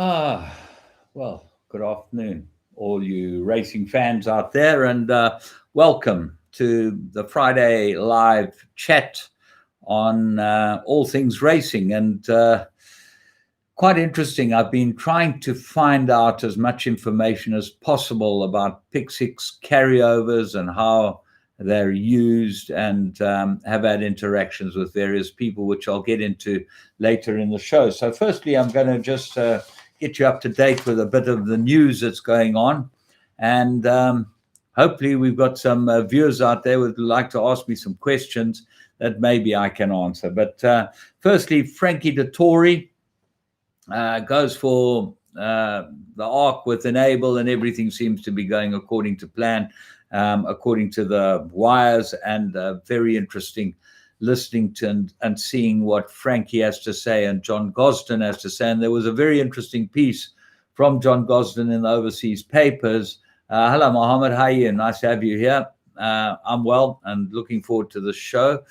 Ah, well, good afternoon, all you racing fans out there, and welcome to the Friday live chat on all things racing. And quite interesting. I've been trying to find out as much information as possible about Pick Six carryovers and how they're used, and have had interactions with various people, which I'll get into later in the show. So, firstly, I'm going to just get you up to date with a bit of the news that's going on. And hopefully, we've got some viewers out there who would like to ask me some questions that maybe I can answer. But firstly, Frankie Dettori goes for the ARC with Enable, and everything seems to be going according to plan, according to the wires, and very interesting listening to and seeing what Frankie has to say and John Gosden has to say. And there was a very interesting piece from John Gosden in the overseas papers. Hello, Mohammed. How are you? Nice to have you here. I'm well and looking forward to the show.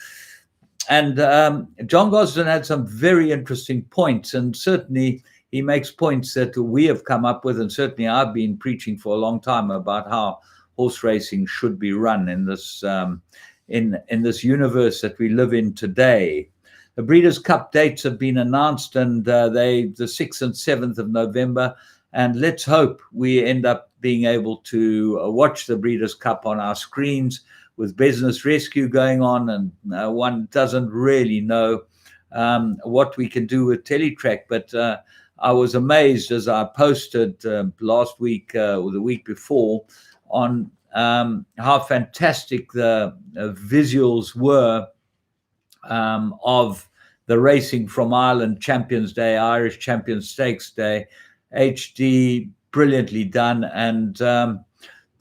And John Gosden had some very interesting points, and certainly he makes points that we have come up with, and certainly I've been preaching for a long time about how horse racing should be run in this in this universe that we live in today. The Breeders' Cup dates have been announced, and the 6th and 7th of November. And let's hope we end up being able to watch the Breeders' Cup on our screens with Business Rescue going on, and one doesn't really know what we can do with Teletrack. But I was amazed as I posted last week or the week before on how fantastic the visuals were of the racing from Ireland Champions Day, Irish Champions Stakes Day, HD, brilliantly done. And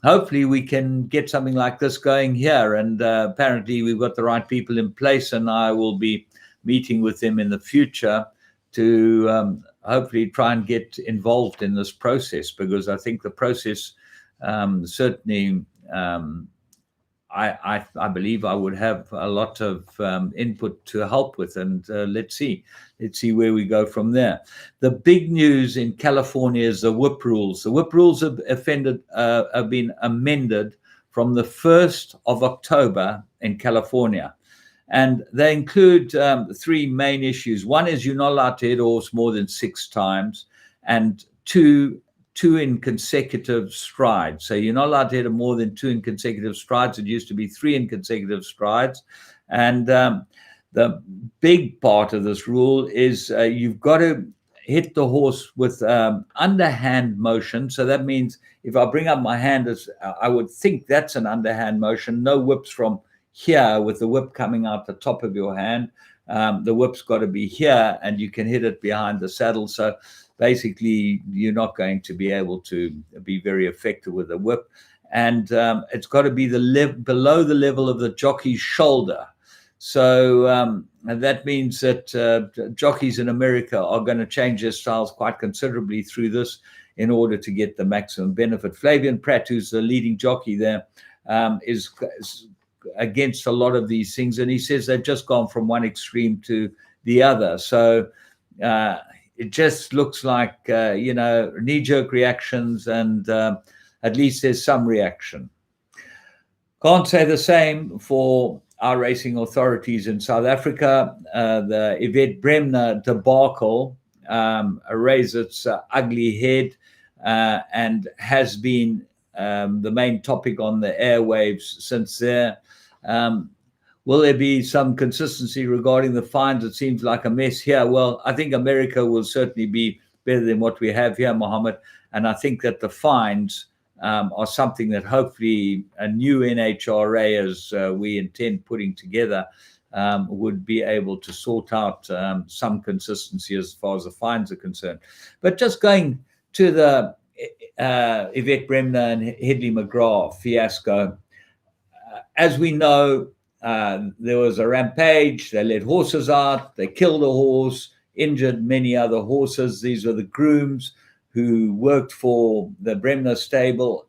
hopefully we can get something like this going here. And apparently we've got the right people in place, and I will be meeting with them in the future to hopefully try and get involved in this process, because I think the process certainly I believe I would have a lot of input to help with, and let's see where we go from there. The big news in California is the whip rules. The whip rules have been amended from the 1st of October in California, and they include three main issues. One is you're not allowed to hit a horse more than 6 times, and two in consecutive strides. So you're not allowed to hit more than 2 in consecutive strides. It used to be 3 in consecutive strides. And the big part of this rule is you've got to hit the horse with underhand motion. So that means if I bring up my hand, I would think that's an underhand motion. No whips from here with the whip coming out the top of your hand. The whip's got to be here, and you can hit it behind the saddle. So basically, you're not going to be able to be very effective with the whip. And it's got to be below the level of the jockey's shoulder. So that means that jockeys in America are going to change their styles quite considerably through this in order to get the maximum benefit. Flavien Prat, who's the leading jockey there, is against a lot of these things. And he says they've just gone from one extreme to the other. So it just looks like, knee-jerk reactions, and at least there's some reaction. Can't say the same for our racing authorities in South Africa. The Yvette Bremner debacle raised its ugly head and has been the main topic on the airwaves since there. Will there be some consistency regarding the fines? It seems like a mess here. Well, I think America will certainly be better than what we have here, Mohammed. And I think that the fines are something that hopefully a new NHRA, as we intend putting together, would be able to sort out some consistency as far as the fines are concerned. But just going to the Yvette Bremner and Headley McGrath fiasco, as we know, there was a rampage. They let horses out. They killed a horse, injured many other horses. These were the grooms who worked for the Bremner stable,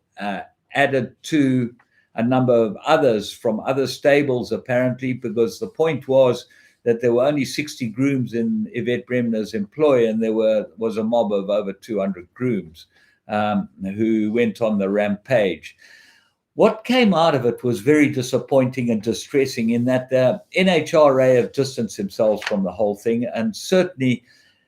added to a number of others from other stables, apparently, because the point was that there were only 60 grooms in Yvette Bremner's employ, and there was a mob of over 200 grooms who went on the rampage. What came out of it was very disappointing and distressing, in that the NHRA have distanced themselves from the whole thing, and certainly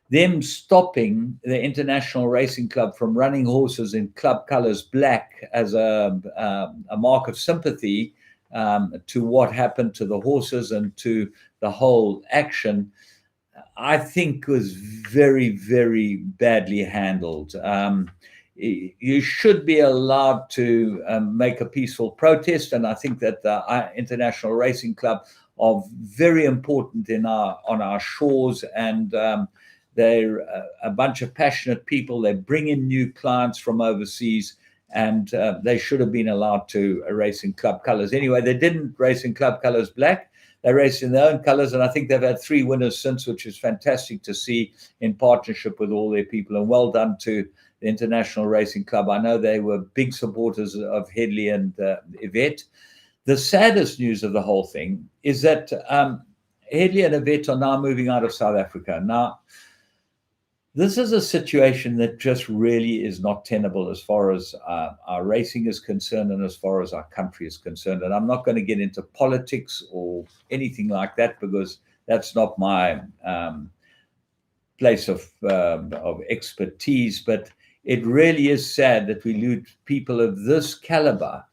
them stopping the International Racing Club from running horses in club colours black as a mark of sympathy to what happened to the horses and to the whole action, I think was very, very badly handled. You should be allowed to make a peaceful protest, and I think that the International Racing Club are very important on our shores, and they're a bunch of passionate people. They bring in new clients from overseas, and they should have been allowed to race in club colours. Anyway, they didn't race in club colours black. They raced in their own colours, and I think they've had 3 winners since, which is fantastic to see, in partnership with all their people. And well done to the International Racing Club. I know they were big supporters of Headley and Yvette. The saddest news of the whole thing is that Headley and Yvette are now moving out of South Africa. Now, this is a situation that just really is not tenable as far as our racing is concerned and as far as our country is concerned. And I'm not going to get into politics or anything like that, because that's not my place of expertise. But it really is sad that we lose people of this caliber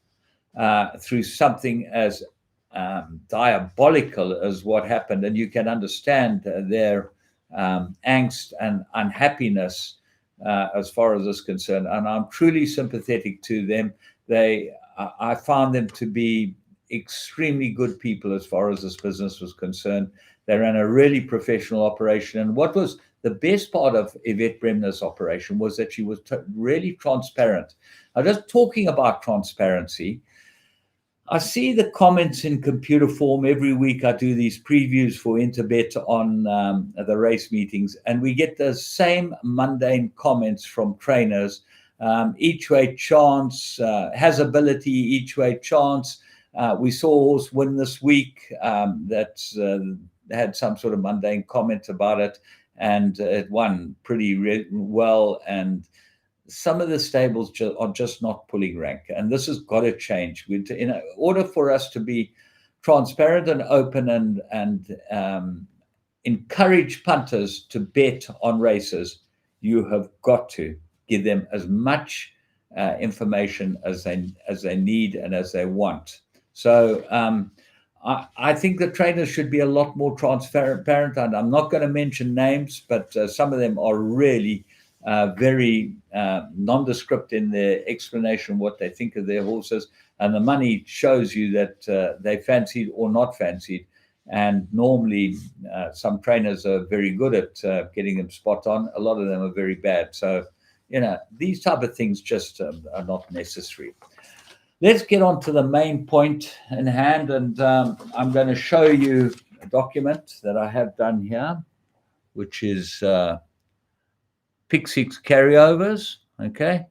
through something as diabolical as what happened. And you can understand their angst and unhappiness as far as this is concerned, and I'm truly sympathetic to them. I found them to be extremely good people as far as this business was concerned. They ran a really professional operation, and what was the best part of Yvette Bremner's operation was that she was really transparent. Now, just talking about transparency, I see the comments in computer form. Every week I do these previews for Interbet on the race meetings, and we get the same mundane comments from trainers. Each way chance, has ability, each way chance. We saw a horse win this week that had some sort of mundane comment about it, and it won pretty well. And some of the stables are just not pulling rank, and this has got to change. In order for us to be transparent and open and encourage punters to bet on races, you have got to give them as much information as they need and as they want. So I think the trainers should be a lot more transparent, and I'm not going to mention names, but some of them are really very nondescript in their explanation of what they think of their horses, and the money shows you that they fancied or not fancied. And normally some trainers are very good at getting them spot on. A lot of them are very bad. So, these type of things just are not necessary. Let's get on to the main point in hand, and I'm going to show you a document that I have done here, which is Pick Six carryovers, okay?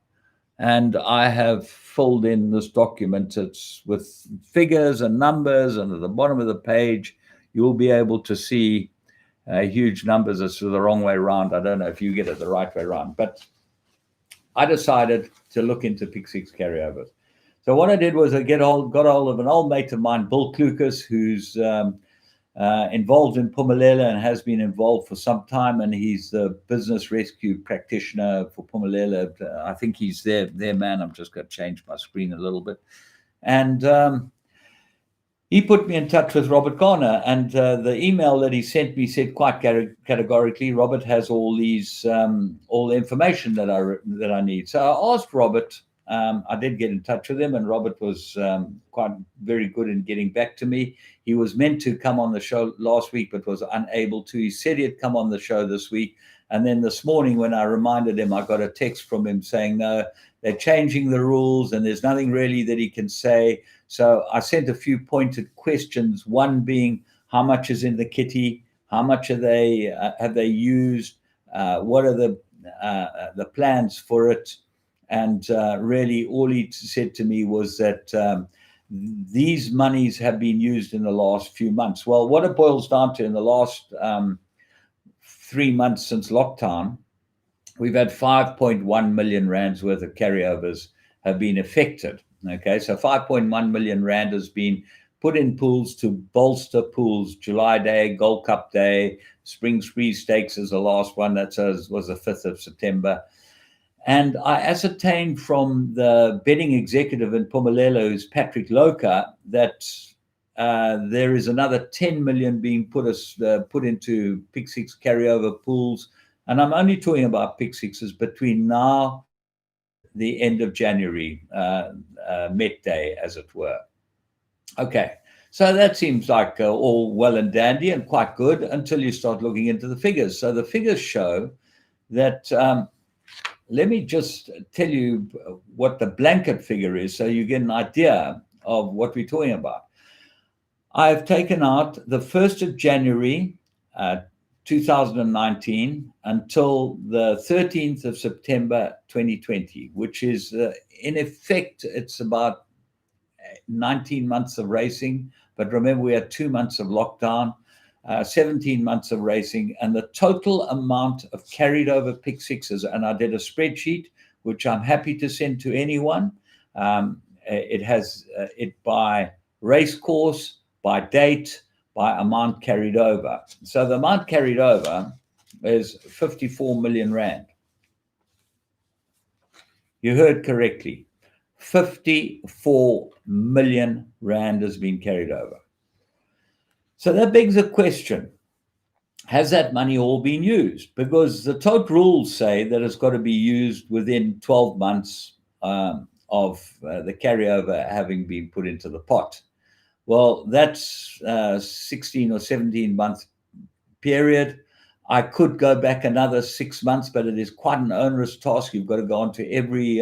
And I have filled in this document. It's with figures and numbers, and at the bottom of the page, you'll be able to see huge numbers. It's the wrong way around. I don't know if you get it the right way around, but I decided to look into Pick Six carryovers. So what I did was I got hold of an old mate of mine, Bill Klukas, who's involved in Phumelela and has been involved for some time, and he's the business rescue practitioner for Phumelela. I think he's their man. I'm just going to change my screen a little bit. And he put me in touch with Robert Garner, and the email that he sent me said quite categorically, Robert has all the information that I need. So I asked Robert. I did get in touch with him, and Robert was quite very good in getting back to me. He was meant to come on the show last week, but was unable to. He said he'd come on the show this week. And then this morning, when I reminded him, I got a text from him saying, no, they're changing the rules and there's nothing really that he can say. So I sent a few pointed questions, one being how much is in the kitty, how much have they used, what are the plans for it. And really all he said to me was that these monies have been used in the last few months. Well, what it boils down to in the last 3 months since lockdown, we've had 5.1 million rands worth of carryovers have been affected. Okay, so 5.1 million rand has been put in pools to bolster pools. July Day, Gold Cup Day, Spring Spree Stakes is the last one. That was the 5th of September. And I ascertained from the betting executive in Pumalelo, who's Patrick Loka, that there is another 10 million being put into Pick Six carryover pools. And I'm only talking about Pick Sixes between now the end of January, Met Day, as it were. Okay, so that seems like all well and dandy and quite good until you start looking into the figures. So the figures show that, let me just tell you what the blanket figure is so you get an idea of what we're talking about. I've taken out the 1st of January, 2019 until the 13th of September 2020, which is in effect, it's about 19 months of racing. But remember, we had 2 months of lockdown, 17 months of racing, and the total amount of carried over Pick Sixes. And I did a spreadsheet, which I'm happy to send to anyone. It has it by race course, by date, by amount carried over. So the amount carried over is 54 million rand. You heard correctly. 54 million rand has been carried over. So that begs a question. Has that money all been used? Because the tote rules say that it's got to be used within 12 months of the carryover having been put into the pot. Well, that's 16 or 17 month period. I could go back another 6 months, but it is quite an onerous task. You've got to go onto every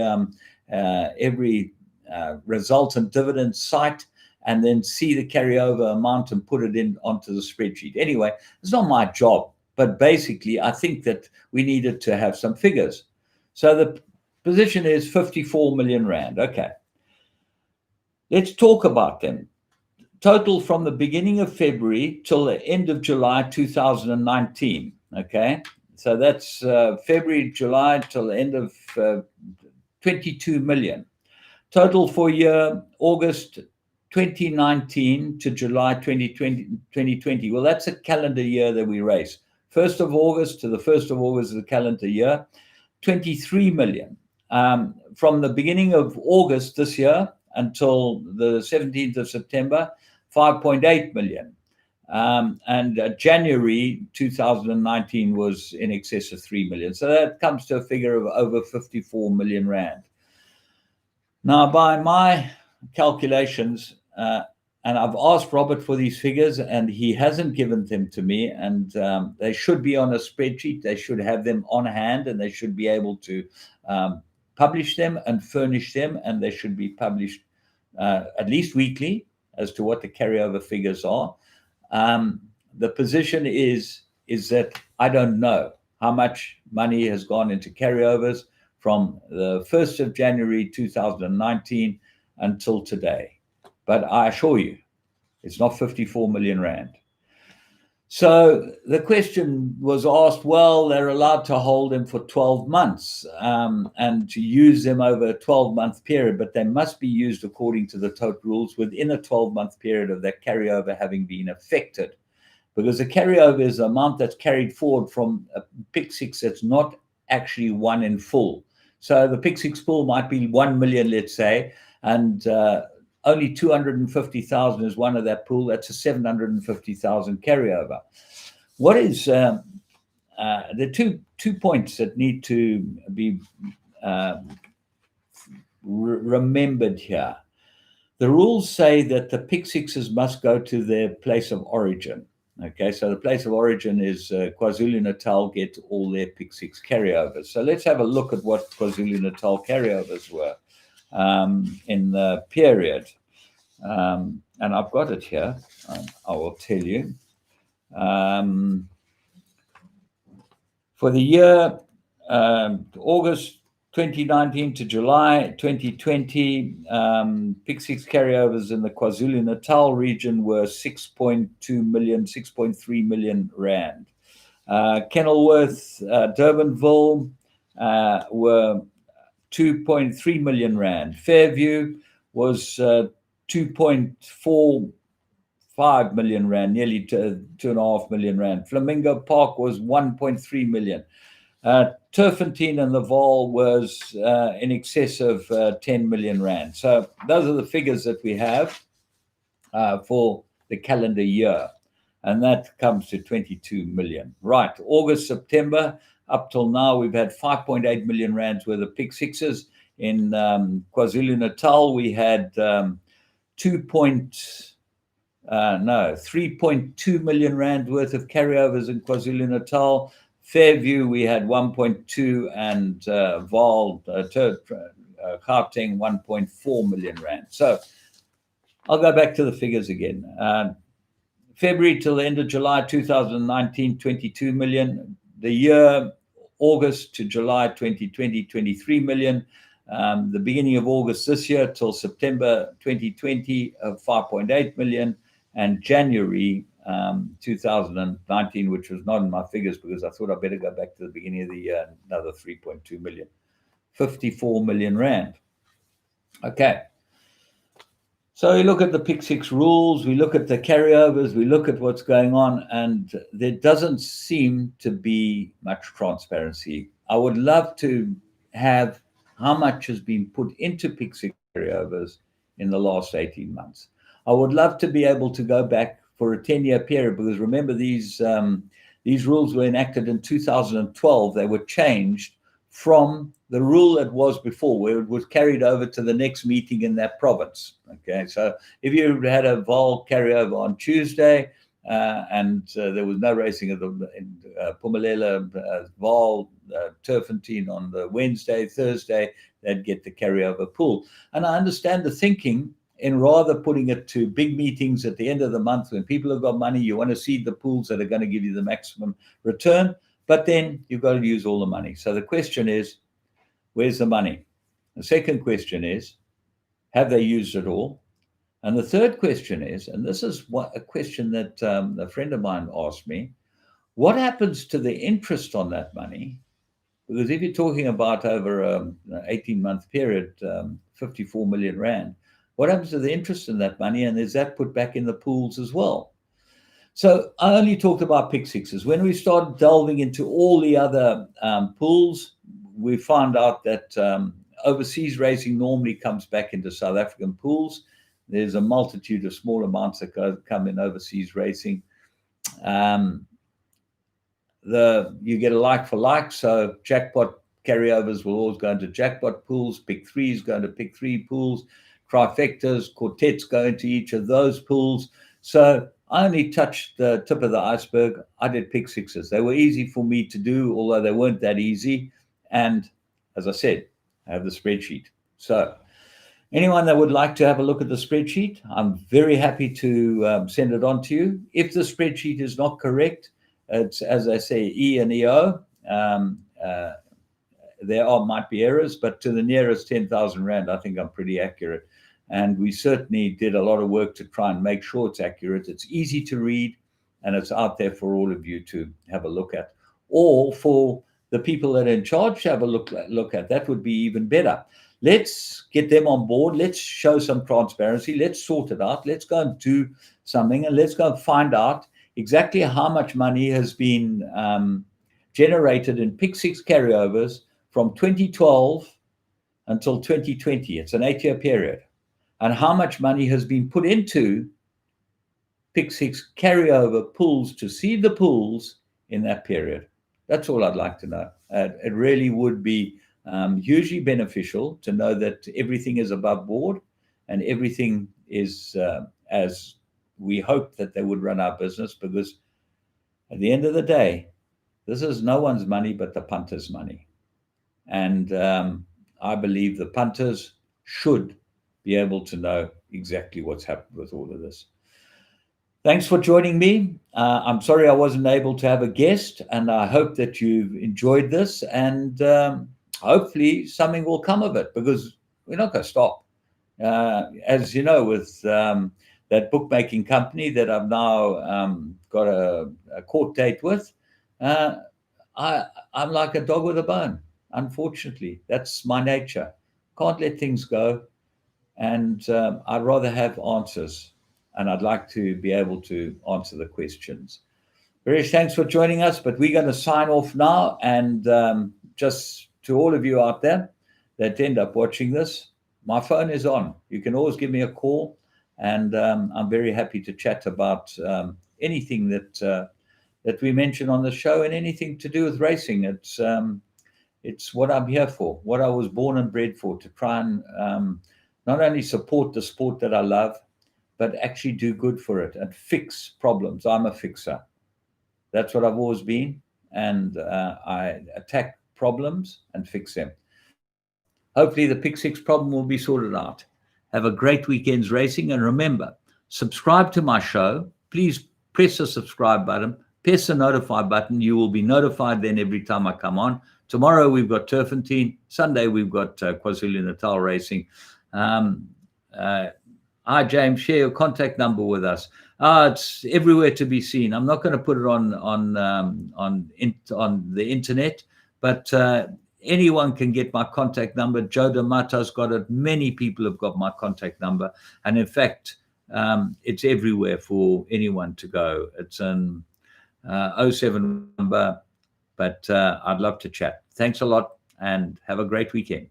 resultant dividend site and then see the carryover amount and put it in onto the spreadsheet. Anyway, it's not my job, but basically I think that we needed to have some figures. So the position is 54 million rand. Okay, let's talk about them. Total from the beginning of February till the end of July 2019. Okay, so that's February, July till the end of 22 million. Total for year August 2019 to July 2020. Well, that's a calendar year that we race. 1st of August to the 1st of August is a calendar year. 23 million. From the beginning of August this year until the 17th of September, 5.8 million. And January 2019 was in excess of 3 million. So that comes to a figure of over 54 million rand. Now, by my calculations, and I've asked Robert for these figures, and he hasn't given them to me, and they should be on a spreadsheet. They should have them on hand, and they should be able to publish them and furnish them, and they should be published at least weekly as to what the carryover figures are. The position is that I don't know how much money has gone into carryovers from the 1st of January 2019 until today. But I assure you, it's not 54 million rand. So the question was asked, well, they're allowed to hold them for 12 months and to use them over a 12-month period, but they must be used according to the tote rules within a 12-month period of that carryover having been affected. Because the carryover is the amount that's carried forward from a Pick Six that's not actually won in full. So the Pick Six pool might be 1 million, let's say, and only 250,000 is one of that pool. That's a 750,000 carryover. What is the two points that need to be remembered here? The rules say that the Pick Sixes must go to their place of origin. Okay, so the place of origin is KwaZulu-Natal get all their Pick Six carryovers. So let's have a look at what KwaZulu-Natal carryovers were in the period. And I've got it here. I will tell you. For the year August 2019 to July 2020, Pick Six carryovers in the KwaZulu-Natal region were 6.2 million, 6.3 million rand. Kenilworth, Durbanville were 2.3 million rand. Fairview was 2.45 million rand, nearly 2.5 million rand. Flamingo Park was 1.3 million. Turffontein and the Vaal was in excess of 10 million rand. So those are the figures that we have for the calendar year, and that comes to 22 million. Right, August, September, up till now, we've had 5.8 million rands worth of Pick Sixes. In KwaZulu-Natal, we had 3.2 million rand worth of carryovers in KwaZulu-Natal. Fairview, we had 1.2, and Vaal, Gauteng, 1.4 million rand. So I'll go back to the figures again. February till the end of July 2019, 22 million. The year August to July 2020, 23 million. The beginning of August this year till September 2020, 5.8 million. And January 2019, which was not in my figures because I thought I'd better go back to the beginning of the year, another 3.2 million. 54 million rand. Okay. So we look at the Pick Six rules, we look at the carryovers, we look at what's going on, and there doesn't seem to be much transparency. I would love to have how much has been put into Pick Six carryovers in the last 18 months. I would love to be able to go back for a 10-year period, because remember, these rules were enacted in 2012. They were changed from the rule that was before, where it was carried over to the next meeting in that province. Okay, so if you had a Vaal carryover on Tuesday and there was no racing in Phumelela, Vaal, Turffontein on the Wednesday, Thursday, they'd get the carryover pool. And I understand the thinking in rather putting it to big meetings at the end of the month when people have got money, you want to seed the pools that are going to give you the maximum return, but then you've got to use all the money. So the question is, where's the money? The second question is, have they used it all? And the third question is, and this is a question that a friend of mine asked me, what happens to the interest on that money? Because if you're talking about over an 18-month period, 54 million rand, what happens to the interest in that money? And is that put back in the pools as well? So I only talked about Pick Sixes. When we started delving into all the other pools, we found out that overseas racing normally comes back into South African pools. There's a multitude of small amounts that come in overseas racing. You get a like for like, so jackpot carryovers will always go into jackpot pools, Pick Threes go into Pick Three pools, trifectas, quartets go into each of those pools. So I only touched the tip of the iceberg. I did Pick Sixes. They were easy for me to do, although they weren't that easy. And as I said, I have the spreadsheet. So anyone that would like to have a look at the spreadsheet, I'm very happy to send it on to you. If the spreadsheet is not correct, it's, as I say, E and EO. There might be errors, but to the nearest 10,000 Rand, I think I'm pretty accurate. And we certainly did a lot of work to try and make sure it's accurate. It's easy to read, and it's out there for all of you to have a look at. Or for the people that are in charge to have a look at. That would be even better. Let's get them on board. Let's show some transparency. Let's sort it out. Let's go and do something, and let's go and find out exactly how much money has been generated in Pick Six carryovers from 2012 until 2020. It's an 8-year period. And how much money has been put into Pick Six carryover pools to seed the pools in that period. That's all I'd like to know. It really would be hugely beneficial to know that everything is above board and everything is as we hope that they would run our business, because at the end of the day, this is no one's money but the punters' money. And I believe the punters should be able to know exactly what's happened with all of this. Thanks for joining me. I'm sorry I wasn't able to have a guest, and I hope that you've enjoyed this. And hopefully something will come of it, because we're not going to stop. As you know, with that bookmaking company that I've now got a court date with, uh, I'm like a dog with a bone. Unfortunately, that's my nature. Can't let things go, and I'd rather have answers, and I'd like to be able to answer the questions. Varish, thanks for joining us, but we're going to sign off now. And just to all of you out there that end up watching this, my phone is on. You can always give me a call, and I'm very happy to chat about anything that we mention on the show, and anything to do with racing. It's what I'm here for, what I was born and bred for, to try and not only support the sport that I love, but actually do good for it and fix problems. I'm a fixer. That's what I've always been. And I attack problems and fix them. Hopefully, the Pick Six problem will be sorted out. Have a great weekend's racing. And remember, subscribe to my show. Please press the subscribe button, press the notify button. You will be notified then every time I come on. Tomorrow, we've got Turfentine. Sunday, we've got KwaZulu-Natal racing. Hi, James. Share your contact number with us. It's everywhere to be seen. I'm not going to put it on the internet, but anyone can get my contact number. Joe D'Amato's got it. Many people have got my contact number, and in fact, it's everywhere for anyone to go. It's an 07 number, but I'd love to chat. Thanks a lot, and have a great weekend.